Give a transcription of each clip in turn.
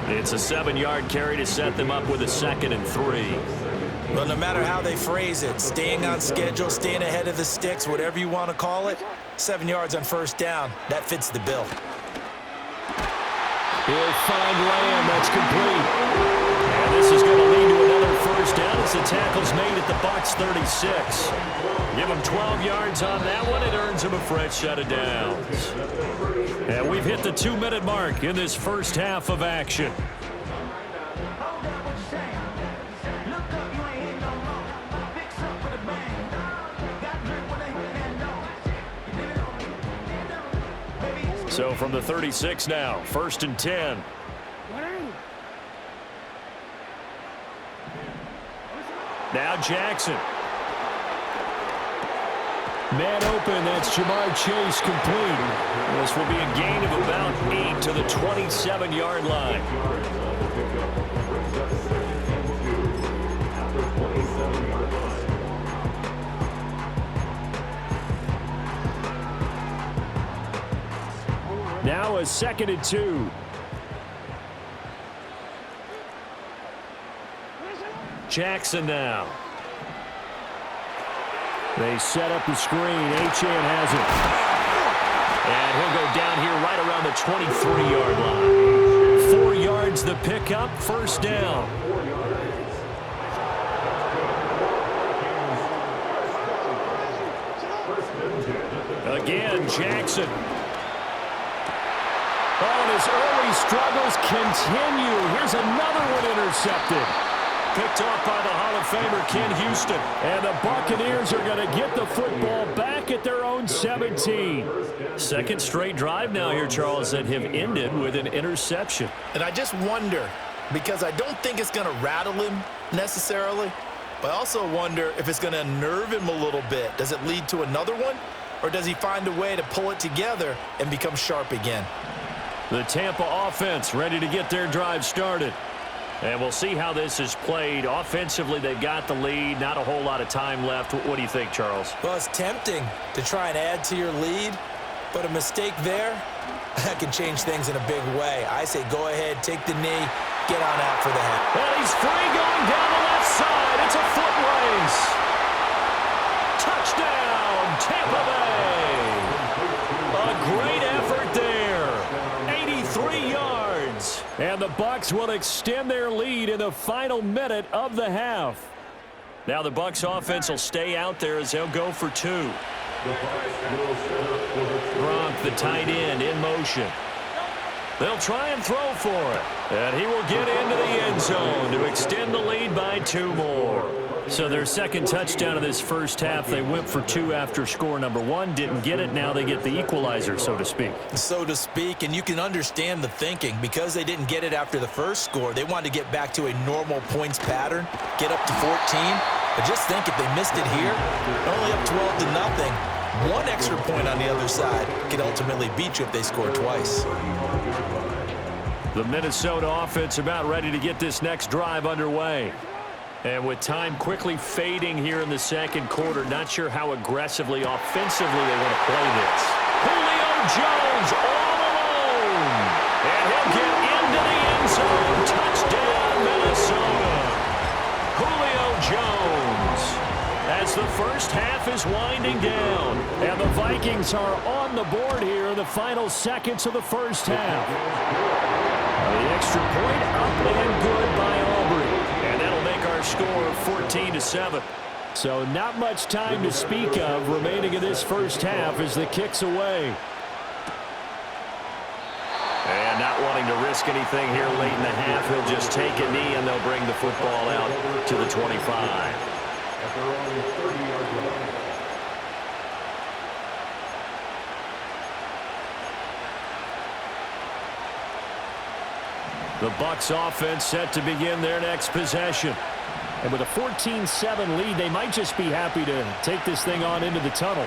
It's a 7-yard carry to set them up with a 2nd and 3. Well, no matter how they phrase it, staying on schedule, staying ahead of the sticks, whatever you want to call it, 7 yards on first down, that fits the bill. He'll find Lamb. That's complete. And this is going to lead to another first down as the tackle's made at the Bucs 36. Give him 12 yards on that one. It earns him a fresh set of downs. And we've hit the 2-minute mark in this first half of action. So from the 36 now, 1st and 10. Now Jackson. Man open, that's Jamar Chase complete. This will be a gain of about 8 to the 27-yard line. Now a 2nd and 2. Jackson now. They set up the screen. Achane has it. And he'll go down here right around the 23-yard line. 4 yards the pickup, first down. Again, Jackson. Oh, and his early struggles continue. Here's another one intercepted. Picked off by the Hall of Famer Ken Houston. And the Buccaneers are going to get the football back at their own 17. Second straight drive now here, Charles, that have ended with an interception. And I just wonder, because I don't think it's going to rattle him necessarily, but I also wonder if it's going to unnerve him a little bit. Does it lead to another one? Or does he find a way to pull it together and become sharp again? The Tampa offense ready to get their drive started. And we'll see how this is played. Offensively, they've got the lead. Not a whole lot of time left. What do you think, Charles? Well, it's tempting to try and add to your lead, but a mistake there, that can change things in a big way. I say go ahead, take the knee, get on out for the half. And he's free going down the left side. It's a foot race. Touchdown, Tampa Bay. A great effort there. 83 yards. And the Bucs will extend their lead in the final minute of the half. Now the Bucs offense will stay out there as they'll go for 2. Gronk, the tight end, in motion. They'll try and throw for it. And he will get into the end zone to extend the lead by 2 more. So their second touchdown of this first half, they went for 2 after score number 1. Didn't get it. Now they get the equalizer, so to speak. So to speak, and you can understand the thinking. Because they didn't get it after the first score, they wanted to get back to a normal points pattern, get up to 14. But just think, if they missed it here, only up 12 to nothing. 1 extra point on the other side could ultimately beat you if they score twice. The Minnesota offense about ready to get this next drive underway. And with time quickly fading here in the second quarter, not sure how aggressively, offensively they want to play this. Julio Jones all alone. And he'll get into the end zone. Touchdown, Minnesota. Julio Jones. As the first half is winding down. And the Vikings are on the board here in the final seconds of the first half. The extra point up and good by Aubrey. And that'll make our score 14-7. So not much time to speak of remaining in this first half as the kick's away. And not wanting to risk anything here late in the half, he'll just take a knee and they'll bring the football out to the 25. The Bucs offense set to begin their next possession. And with a 14-7 lead, they might just be happy to take this thing on into the tunnel.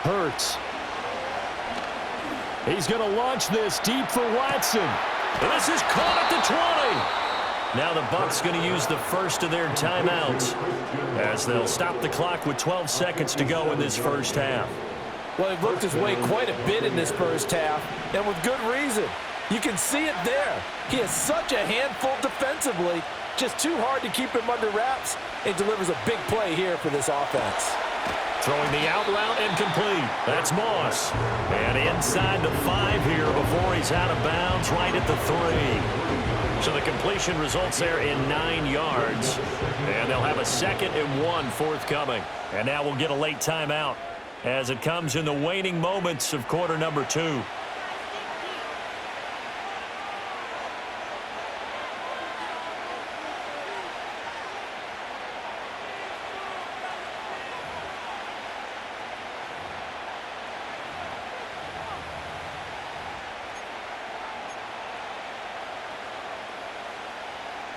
Hurts. He's going to launch this deep for Watson. This is caught at the 20. Now the Bucs going to use the first of their timeouts as they'll stop the clock with 12 seconds to go in this first half. Well, he looked his way quite a bit in this first half, and with good reason. You can see it there. He is such a handful defensively, just too hard to keep him under wraps, and delivers a big play here for this offense. Throwing the out route incomplete. That's Moss. And inside the 5 here before he's out of bounds right at the 3. So the completion results there in 9 yards. And they'll have a 2nd and 1 forthcoming. And now we'll get a late timeout as it comes in the waning moments of quarter number 2.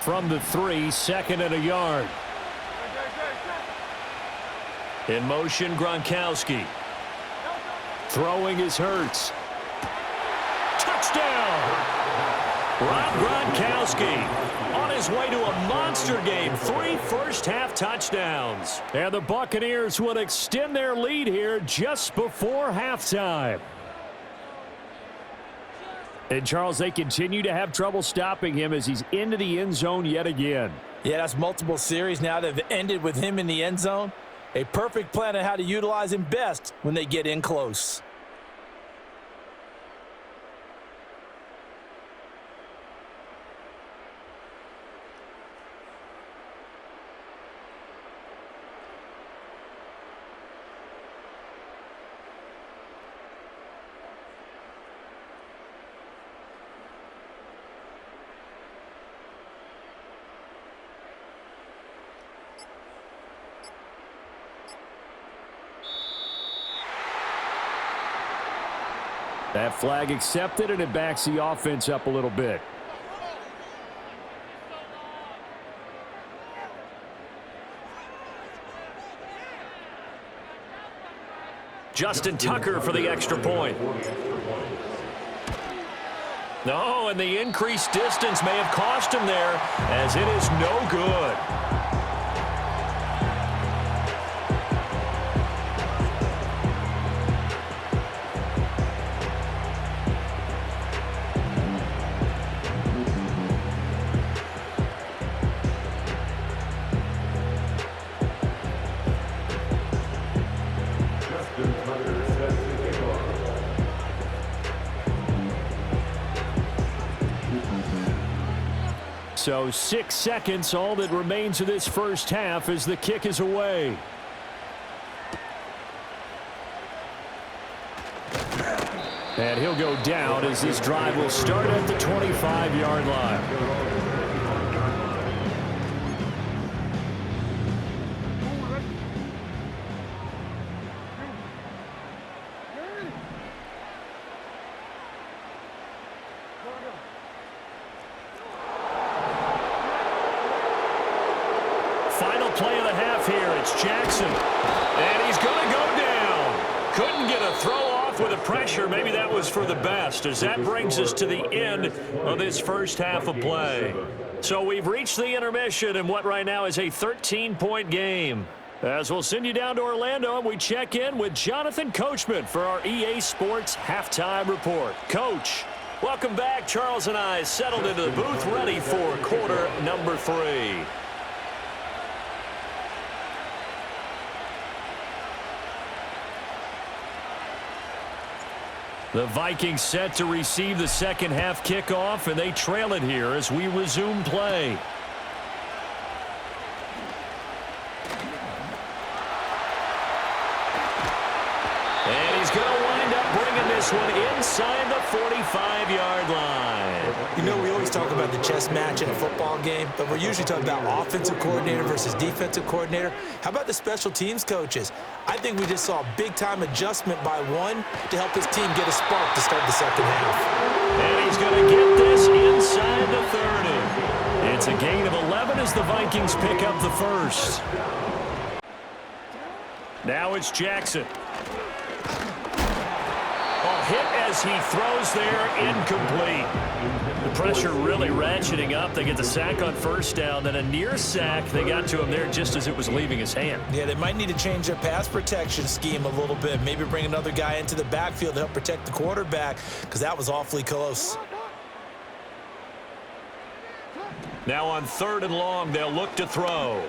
From the 3, 2nd and a yard. In motion, Gronkowski. Throwing is Hurts. Touchdown! Rob Gronkowski on his way to a monster game. 3 first-half touchdowns. And the Buccaneers will extend their lead here just before halftime. And, Charles, they continue to have trouble stopping him as he's into the end zone yet again. Yeah, that's multiple series now that have ended with him in the end zone. A perfect plan on how to utilize him best when they get in close. That flag accepted, and it backs the offense up a little bit. Justin Tucker for the extra point. No, and the increased distance may have cost him there as it is no good. So 6 seconds, all that remains of this first half as the kick is away. And he'll go down as this drive will start at the 25-yard line. Final play of the half here. It's Jackson. And he's going to go down. Couldn't get a throw off with the pressure. Maybe that was for the best, as that brings us to the end of this first half of play. So we've reached the intermission in what right now is a 13-point game. As we'll send you down to Orlando, and we check in with Jonathan Coachman for our EA Sports Halftime Report. Coach, welcome back. Charles and I settled into the booth ready for quarter number 3. The Vikings set to receive the second half kickoff, and they trail it here as we resume play. And he's going to wind up bringing this one inside the 45-yard line. You know, we always talk about the chess match in a football game, but we're usually talking about offensive coordinator versus defensive coordinator. How about the special teams coaches? I think we just saw a big-time adjustment by one to help his team get a spark to start the second half. And he's going to get this inside the 30. It's a gain of 11 as the Vikings pick up the first. Now it's Jackson. A hit as he throws there, incomplete. The pressure really ratcheting up. They get the sack on first down, then a near sack. They got to him there just as it was leaving his hand. Yeah, they might need to change their pass protection scheme a little bit. Maybe bring another guy into the backfield to help protect the quarterback, because that was awfully close. Now on 3rd and long, they'll look to throw.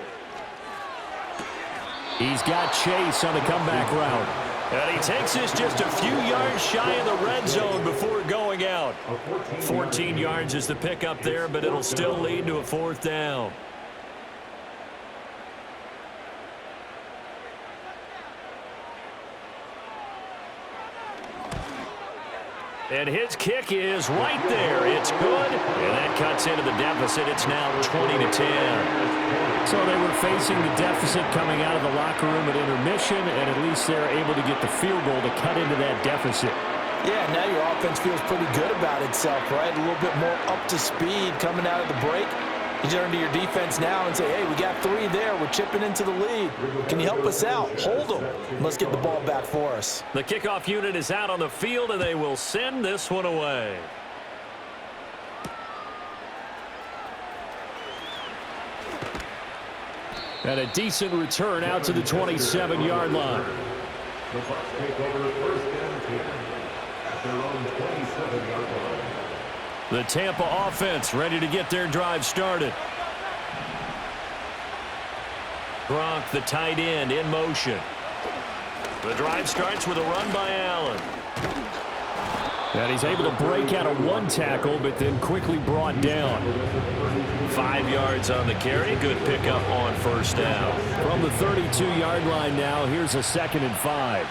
He's got Chase on the comeback route. And he takes this just a few yards shy of the red zone before going out. 14 yards is the pickup there, but it'll still lead to a 4th down. And his kick is right there. It's good, and that cuts into the deficit. It's now 20-10. So they were facing the deficit coming out of the locker room at intermission, and at least they're able to get the field goal to cut into that deficit. Yeah, now your offense feels pretty good about itself, right? A little bit more up to speed coming out of the break. You turn to your defense now and say, hey, we got 3 there. We're chipping into the lead. Can you help us out? Hold them. Let's get the ball back for us. The kickoff unit is out on the field, and they will send this one away. And a decent return out to the 27-yard line. The Bucs take over 1st and 10 at their own 27-yard line. The Tampa offense ready to get their drive started. Gronk, the tight end, in motion. The drive starts with a run by Allen. And he's able to break out of 1 tackle, but then quickly brought down. 5 yards on the carry. Good pickup on 1st down. From the 32-yard line now, here's a 2nd and 5.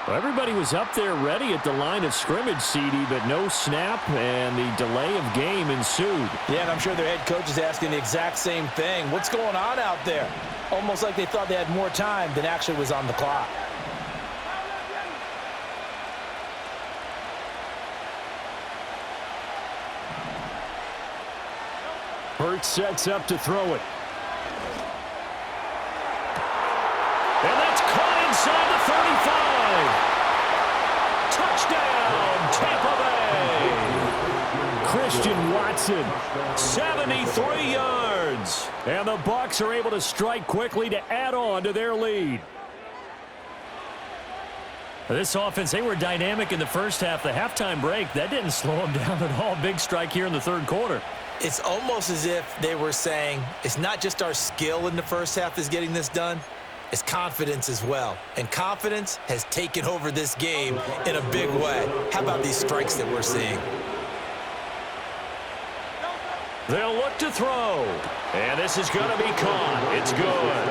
Well, everybody was up there ready at the line of scrimmage, CD, but no snap, and the delay of game ensued. Yeah, and I'm sure their head coach is asking the exact same thing. What's going on out there? Almost like they thought they had more time than actually was on the clock. Hurts sets up to throw it. And that's caught inside the 35. Touchdown, Tampa Bay. Christian Watson. 73 yards. And the Bucs are able to strike quickly to add on to their lead. This offense, they were dynamic in the first half. The halftime break, that didn't slow them down at all. Big strike here in the 3rd quarter. It's almost as if they were saying, it's not just our skill in the first half is getting this done, it's confidence as well. And confidence has taken over this game in a big way. How about these strikes that we're seeing? They'll look to throw. And this is going to be caught. It's good.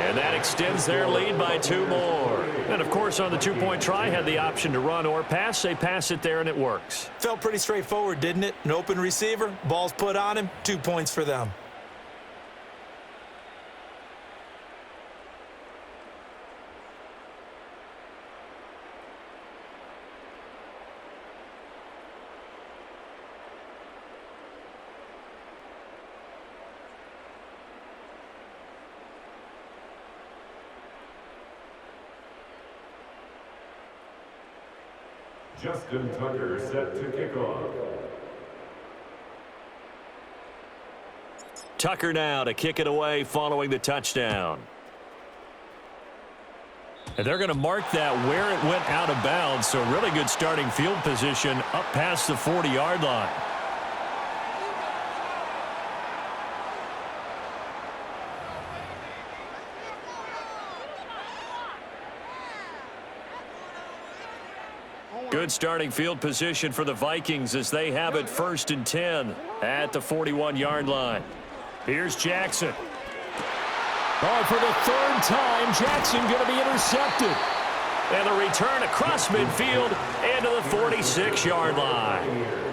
And that extends their lead by 2 more. And, of course, on the 2-point try, had the option to run or pass. They pass it there, and it works. Felt pretty straightforward, didn't it? An open receiver, ball's put on him, 2 points for them. Justin Tucker set to kick off. Tucker now to kick it away following the touchdown. And they're going to mark that where it went out of bounds, so really good starting field position up past the 40-yard line. Good starting field position for the Vikings as they have it 1st and 10 at the 41-yard line. Here's Jackson. Oh, for the 3rd time, Jackson going to be intercepted. And the return across midfield and to the 46-yard line.